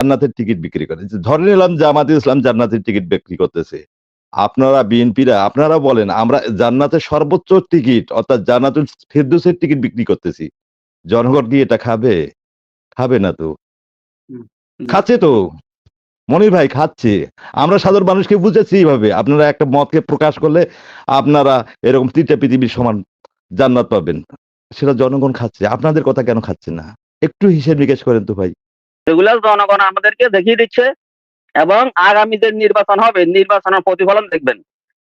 জান্নাতের টিকিট বিক্রি করে। ধরে নিলাম জামাতে ইসলাম জান্নাতের টিকিট বিক্রি করতেছে। আপনারা বিএনপিরা আপনারা বলেন আমরা জান্নাতের সর্বোচ্চ টিকিট অর্থাৎ জান্নাতুল ফেরদৌসের টিকিট বিক্রি করতেছি। জনগণ কি এটা খাবে? খাবে না তো। হুম, জি। খাচ্ছে তো। মনির ভাই খাচ্ছে। আমরা সাধারণ মানুষকে বুঝাচ্ছি এইভাবে। আপনারা একটা মতকে প্রকাশ করলে আপনারা এরকম ৩ টা পৃথিবীর সমান জান্নাত পাবেন। সেটা জনগণ খাচ্ছে। আপনাদের কথা কেন খাচ্ছে না? একটু হিসেব নিকেশ করেন তো ভাই। এগুলা জনগণ আমাদেরকে দেখিয়ে দিচ্ছে এবং আগামীতে নির্বাচন হবে, নির্বাচনের প্রতিফলন দেখবেন।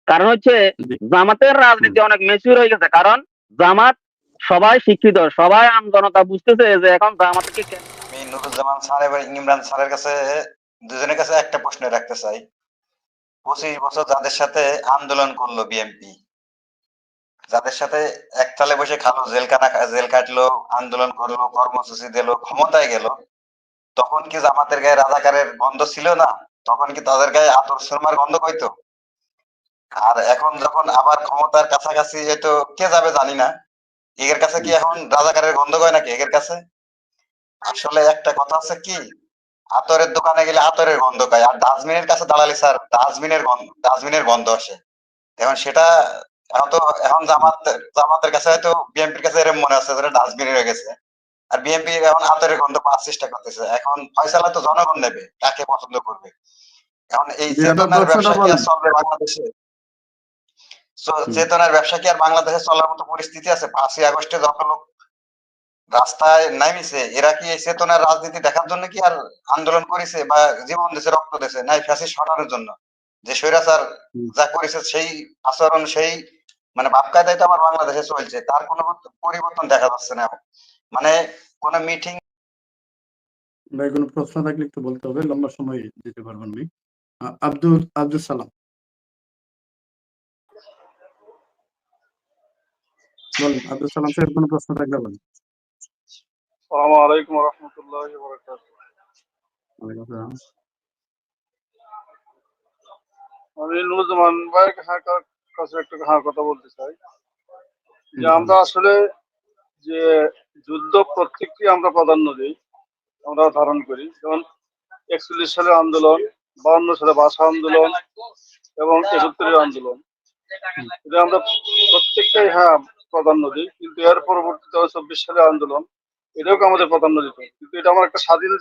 কারণ হচ্ছে জি। জামাতের রাজনীতি অনেক ম্যাচিউর হয়ে গেছে। কারণ জামাত সবাই শিক্ষিত, সবাই জনতা বুঝতেছে যে এখন জামাতকে আমি নুরুজ্জামান স্যার এবং ইমরান স্যারের কাছে দুজনের কাছে একটা প্রশ্ন রাখতে চাই। 25 বছর যাদের সাথে আন্দোলন করলো বিএনপি, যাদের সাথে একতালে বসে খালো, জেল কাটলো, আন্দোলন করলো, কর্মসূচি দিল, ক্ষমতায় গেল, তখন কি জামাতের গায়ে রাজাকারের গন্ধ ছিল না? তখন কি তাদের গায়ে আতর সুরমার গন্ধ হইতো? আর এখন যখন আবার ক্ষমতার কাছাকাছি হয়তো কে যাবে জানি না, এর কাছে কি এখন রাজাকারের গন্ধ হয় নাকি এর কাছে? আসলে একটা কথা আছে কি, আতরের দোকানে গেলে আতরের গন্ধ পায়, আর ডাস্টবিনের কাছে দাঁড়ালে স্যার ডাস্টবিনের গন্ধ আসে। এখন সেটা এখন জামাতের কাছে হয়তো বিএনপির কাছে এরকম মনে আছে যে ডাস্টবিন হয়ে গেছে, আর বিএনপি এখন আতরের গন্ধ পাওয়ার চেষ্টা করতেছে। এখন ফয়সালা তো জনগণ নেবে কাকে পছন্দ করবে। এখন এই জি, আপনার চেতনার প্রশ্নটা ব্যবসা কি আর বলেন। চলবে বাংলাদেশে? হুম। চেতনার ব্যবসা কি আর বাংলাদেশে চলার মতো পরিস্থিতি আছে? 5ই আগস্টে যত লোক রাস্তায় নামিছে, এরা কি এই চেতনার রাজনীতি দেখার জন্য কি আর আন্দোলন করেছে বা জীবন দিয়েছে, রক্ত দিয়েছে? নাই ফ্যাসিস্ট হটানোর জন্য। যে স্বৈরাচার হুম। যা করেছে সেই আচরণ, সেই মানে বাপ কায়দায় তো আমার বাংলাদেশে চলছে, তার কোনো পরিবর্তন দেখা যাচ্ছে না। মানে কোন মিটিং ভাই কোনো প্রশ্ন থাকলে একটু বলতে হবে, লম্বা সময় দিতে পারবেন নি। আব্দুল সালাম বলেন। আব্দুল সালাম সাহেব কোনো প্রশ্ন থাকলে বলেন। আসসালামু আলাইকুম ওয়া রাহমাতুল্লাহি ওয়া বারাকাতুহু। ওয়ালাইকুম আসসালাম। আমি নুরুজ্জামান ভাইয়ের কাছে একটু কথা বলতে চাই যে বলেন। আমরা আসলে যে যুদ্ধ প্রত্যেকটি আমরা প্রাধান্য দিই, আমরা ধারণ করি। যেমন 41 সালের আন্দোলন, 52 সালে ভাষা আন্দোলন এবং 71 আন্দোলন, এটা আমরা প্রত্যেকটাই প্রাধান্য দিই। কিন্তু এর পরবর্তীতে 24 সালের আন্দোলন, এটাকে আমাদের প্রাধান্য দিত। কিন্তু এটা আমার একটা স্বাধীন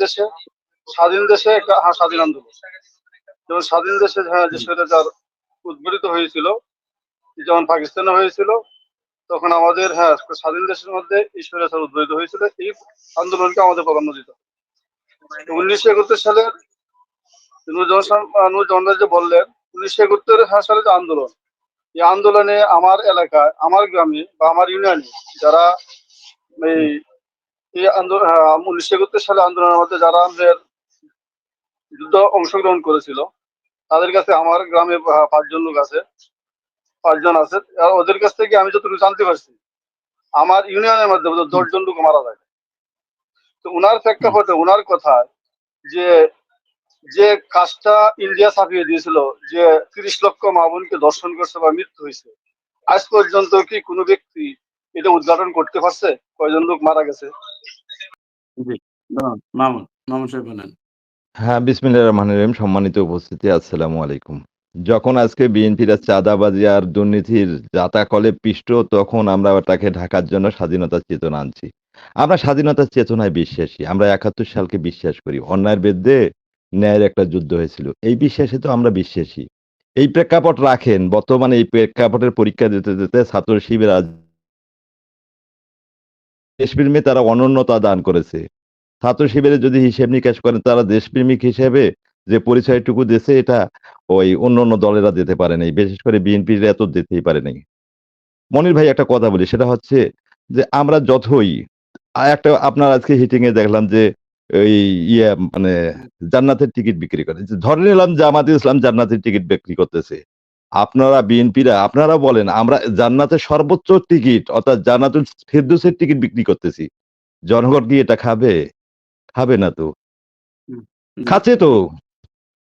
দেশে একটা স্বাধীন আন্দোলন। যেমন স্বাধীন দেশে যে স্বৈরাচার উদ্ভূত হয়েছিল, যেমন পাকিস্তানে হয়েছিল, তখন আমাদের স্বাধীন দেশের মধ্যে এই স্বৈরাচার উদ্ভূত হয়েছিল, এই আন্দোলনকে আমাদের প্রাধান্য দিত। 1971 সালের নুরুজ্জামান যে বললেন, 1971 সালে যে আন্দোলন, এই আন্দোলনে আমার এলাকায়, আমার গ্রামে বা আমার ইউনিয়নে যারা এই এই আন্দোলন 1971 সালে আন্দোলনের মধ্যে যারা আমাদের যুদ্ধ অংশগ্রহণ করেছিল, তাদের কাছে আমার গ্রামে 5 জন লোক আছে, 5 জন আছে। আর ওদের কাছ থেকে আমি যতটুকু জানতে পারছি, আমার ইউনিয়নের মধ্যে 10 জন লোক মারা যায়। তো উনার প্রেক্ষাপটে উনার কথা যে যে কাজটা ইন্ডিয়া ছাপিয়ে দিয়েছিল, যে 30 লক্ষ মা বোনকে দর্শন করছে বা মৃত্যু হয়েছে, আজ পর্যন্ত কি কোনো ব্যক্তি এটা উদ্ঘাটন করতে পারছে কয়জন লোক মারা গেছে? জি, মামুন সাহেব বলেন। হ্যাঁ, বিসমিল্লাহির রহমানির রহিম। সম্মানিত উপস্থিতি আসসালামু আলাইকুম। যখন আজকে বিএনপিরা চাঁদাবাজি আর দুর্নীতির জাতাকলে পিষ্ট, তখন আমরা তাকে ঢাকার জন্য স্বাধীনতার চেতনা আনছি। আমরা স্বাধীনতার চেতনায় বিশ্বাসী। আমরা ৭১ সালকে বিশ্বাস করি। অন্যায়ের বিরুদ্ধে ন্যায়ের একটা যুদ্ধ হয়েছিল। এই বিশ্বাসে তো আমরা বিশ্বাসী। এই প্রেক্ষাপট রাখেন, বর্তমানে এই প্রেক্ষাপটের পরীক্ষা দিতে ছাত্র শিবির আজ দেশপ্রেমে তারা অনন্যতা দান করেছে। ছাত্র শিবিরে যদি হিসেব নিকাশ করেন, তারা দেশপ্রেমিক হিসেবে যে পরিচয়টুকু দিয়েছে, এটা ওই অন্যান্য দলেরা দিতে পারে নাই। বিশেষ করে বিএনপির এত দিতেই পারে নাই। মনির ভাই একটা কথা বলি, সেটা হচ্ছে যে আমরা যতই একটা আপনার আজকে হিটিং এ দেখলাম যে ওই মানে জান্নাতের টিকিট বিক্রি করে। ধরে নিলাম জামাতে ইসলাম জান্নাতের টিকিট বিক্রি করতেছে। আপনারা বিএনপিরা আপনারা বলেন আমরা জান্নাতের সর্বোচ্চ টিকিট অর্থাৎ জান্নাতুল ফেরদৌসের টিকিট বিক্রি করতেছি। জনগণ কি এটা খাবে? খাবে না তো। জি। খাচ্ছে তো।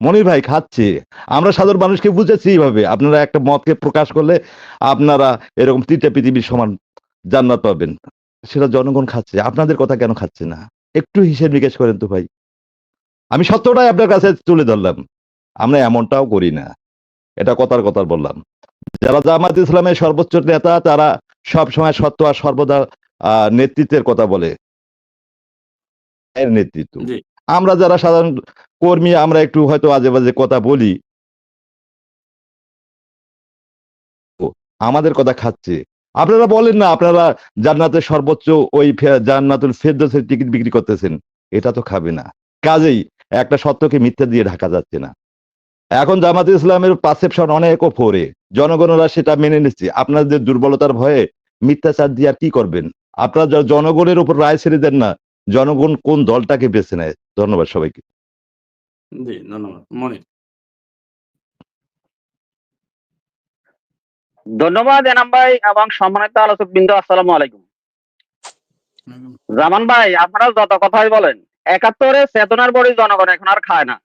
মনির ভাই খাচ্ছে। আমরা সাধারণ মানুষকে বুঝাচ্ছি এইভাবে। আপনারা একটা মতকে প্রকাশ করলে আপনারা এরকম ৩ টা পৃথিবীর সমান জান্নাত পাবেন। সেটা জনগণ খাচ্ছে। আপনাদের কথা কেন খাচ্ছে না? একটু হিসেব নিকেশ করেন তো ভাই। আমি সত্যটাই আপনার কাছে তুলে ধরলাম। আমরা এমনটাও করি না, এটা কথার বললাম। যারা জামাত ইসলামের সর্বোচ্চ নেতা তারা সব সময় সত্য আর সর্বদা নেতৃত্বের কথা বলে, এর নেতৃত্ব। জি আমরা যারা সাধারণ কর্মী আমরা একটু হয়তো আজে বাজে কথা বলি, আমাদের কথা খাচ্ছে। আপনারা বলেন না আপনারা জান্নাতের সর্বোচ্চ ওই জান্নাতুল ফেরদৌসের টিকিট বিক্রি করতেছেন, এটা তো খাবে না। কাজেই একটা সত্যকে মিথ্যা দিয়ে ঢাকা যাচ্ছে না। এখন জামাত ইসলামের পারসেপশন অনেক ওপরে, জনগণরা সেটা মেনে নিচ্ছে। আপনাদের দুর্বলতার ভয়ে মিথ্যাচার দিয়ে আর কি করবেন? আপনারা জনগণের উপর রায় ছেড়ে দেন না, জনগণ কোন দলটাকে বেছে নেয়। ধন্যবাদ সবাইকে। জি ধন্যবাদ। মনির। ধন্যবাদ এনাম ভাই এবং সম্মানিত আলোচক বৃন্দ, আসসালামু আলাইকুম। জামান ভাই, আপনারা যত কথাই বলেন, ৭১-এর চেতনার বড়ি জনগণ এখন আর খায় না।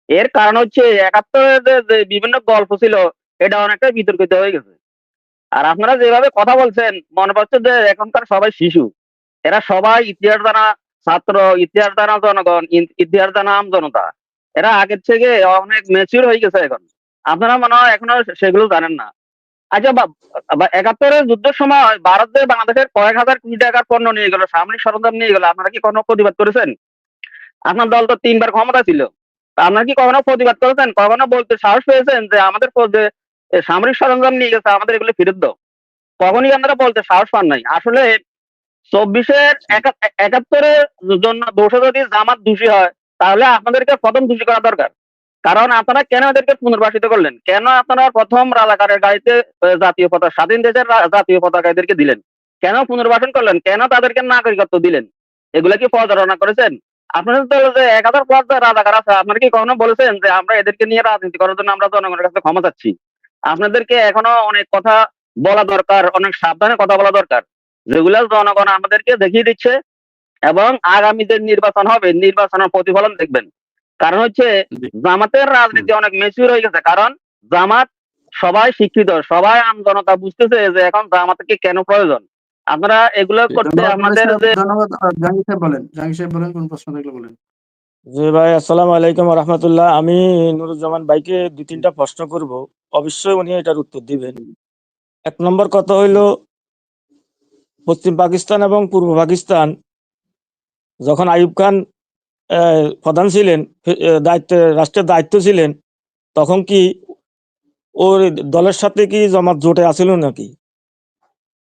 এর কারণ হচ্ছে ৭১-এর যে বিভিন্ন গল্প ছিল এটা অনেকটাই বিতর্কিত হয়ে গেছে। আর আপনারা যেভাবে কথা বলছেন মনে হচ্ছে যে এখনকার সবাই শিশু, এরা সবাই ইতিহাস জানা ছাত্র, ইতিহাস জানা জনগণ, ইতিহাস জানা আম জনতা। এরা আগের থেকে অনেক ম্যাচিউর হয়ে গেছে এখন। আপনারা মনে হয় এখনো সেগুলো জানেন না। আচ্ছা, ৭১-এর যুদ্ধের সময় ভারত যে বাংলাদেশের কয়েক হাজার কোটি টাকার পণ্য নিয়ে গেল, সামরিক সরঞ্জাম নিয়ে গেল, আপনারা কি কোনো প্রতিবাদ করেছেন? আপনার দল তো 3বার ক্ষমতা ছিল, তা আপনারা কি কখনো প্রতিবাদ করেছেন? কখনো বলতে সাহস পেয়েছেন যে আমাদের যে সামরিক সরঞ্জাম নিয়ে গেছে আমাদের এগুলো ফেরত দাও? কখনই আপনারা বলতে সাহস পান নাই। আসলে ২৪-এর ৭১-এর জন্য দোষে যদি জামাত দোষী হয় তাহলে আপনাদেরকে প্রথম দোষী করা দরকার। কারণ আপনারা কেন এদেরকে পুনর্বাসিত করলেন? কেন আপনারা প্রথম রাজাকারের গাড়িতে জাতীয় পতাকা, স্বাধীন দেশের জাতীয় পতাকা এদেরকে দিলেন? কেন পুনর্বাসন করলেন? কেন তাদেরকে নাগরিকত্ব দিলেন? এগুলা কি পর্যালোচনা করেছেন? আপনাদের দলে যে ১০০০ রাজাকার আছে, আপনারা কি কখনো বলেছেন যে আমরা এদেরকে নিয়ে রাজনীতি করার জন্য আমরা জনগণের কাছে ক্ষমা চাচ্ছি? আপনাদেরকে এখনো অনেক কথা বলা দরকার, অনেক সাবধানে কথা বলা দরকার, যেগুলা জনগণ আমাদেরকে দেখিয়ে দিচ্ছে। এবং আগামী যে নির্বাচন হবে, নির্বাচনের প্রতিফলন দেখবেন। কারণ হচ্ছে জি জামাতের রাজনীতি অনেক ম্যাচিউর হয়ে গেছে। কারণ জামাত সবাই শিক্ষিত, সবাই আম জনতা বুঝতেছে যে এখন জামাতকে কেন প্রয়োজন। আপনারা এগুলো করতে ধন্যবাদ মনির আপনাদের সাহেব, যে ধন্যবাদ। জাহাঙ্গীর সাহেব বলেন, জাহাঙ্গীর সাহেব বলেন, কোন প্রশ্ন থাকলে বলেন। জি ভাই, আসসালামু আলাইকুম রহমতুল্লাহ। আমি নুরুজ্জামান ভাইকে ২-৩টা প্রশ্ন করব, অবশ্যই উনি এটার উত্তর দিবেন। ১ নম্বর কথা হইল, পশ্চিম পাকিস্তান এবং পূর্ব পাকিস্তান যখন আইয়ুব খান প্রধান ছিলেন, রাষ্ট্রের দায়িত্ব ছিলেন, তখন কি ওর দলের সাথে কি জামাত জোটে আছিল নাকি?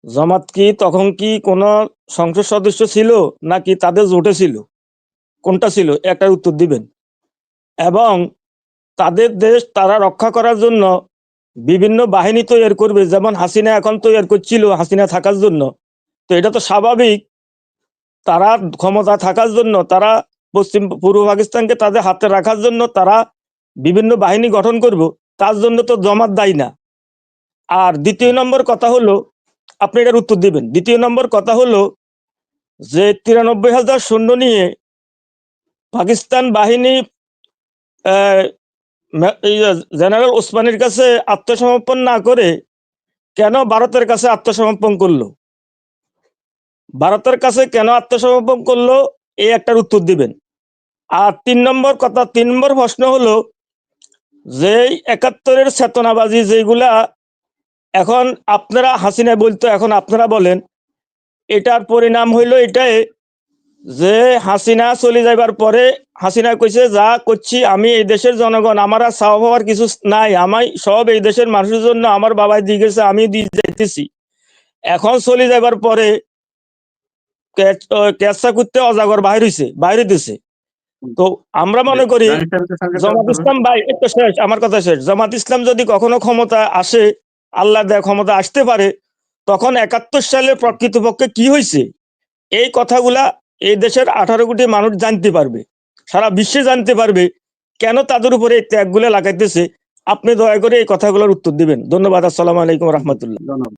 জামাত কি তখন কি কোনো সংসদ সদস্য ছিল নাকি তাদের জোটে ছিল? কোনটা ছিল? একটার উত্তর দিবেন। এবং তাদের দেশ তারা রক্ষা করার জন্য বিভিন্ন বাহিনী তৈরি করবে, যেমন হাসিনা এখন তৈরি করছিল হাসিনা থাকার জন্য। তো এটা তো স্বাভাবিক, তারা ক্ষমতা থাকার জন্য, তারা পূর্ব পাকিস্তানকে তাদের হাতে রাখার জন্য তারা বিভিন্ন বাহিনী গঠন করব, তার জন্য তো জামাত দায়ী না। আর দ্বিতীয় নম্বর কথা হলো, আপনি এটার উত্তর দিবেন। দ্বিতীয় নম্বর কথা হলো যে ৯৩,০০০ সৈন্য নিয়ে পাকিস্তান বাহিনী জেনারেল ওসমানীর কাছে আত্মসমর্পণ না করে কেন ভারতের কাছে আত্মসমর্পণ করলো? ভারতের কাছে কেন আত্মসমর্পণ করলো, এই একটার উত্তর দিবেন। আর ৩ নম্বর প্রশ্ন হলো যে ৭১-এর চেতনাবাজি যেগুলা এখন আপনারা হাসিনা বলতো, এখন আপনারা বলেন, এটার পরিণাম হইলো এটাই যে হাসিনা চলে যাবার পরে হাসিনা কইছে যা করছি আমি এই দেশের জনগণ, আমার আর চাওয়া পাওয়ার কিছু নাই, আমি সব এই দেশের মানুষের জন্য আমার বাবাই দিয়ে গেছে, আমি দিয়ে যাইতেছি। এখন চলে যাবার পরে ক্যাচা করতে অজাগর বাইরে দিছে। তো আমরা মনে করি জাহাঙ্গীর সাহেবকে সঙ্গে জামাত ইসলাম, ভাই একটু শেষ, আমার কথা শেষ, জামাত ইসলাম যদি কখনো ক্ষমতা আসে, আল্লাহ দেয় ক্ষমতা আসতে পারে, তখন ৭১ সালে প্রকৃতপক্ষে কি হয়েছে এই কথাগুলা এই দেশের ১৮ কোটি মানুষ জানতে পারবে, সারা বিশ্বে জানতে পারবে কেন তাদের উপরে এই ত্যাগগুলো লাগাইতেছে। আপনি দয়া করে এই কথাগুলোর উত্তর দিবেন। ধন্যবাদ। আসসালামু আলাইকুম রহমতুল্লাহ। ধন্যবাদ।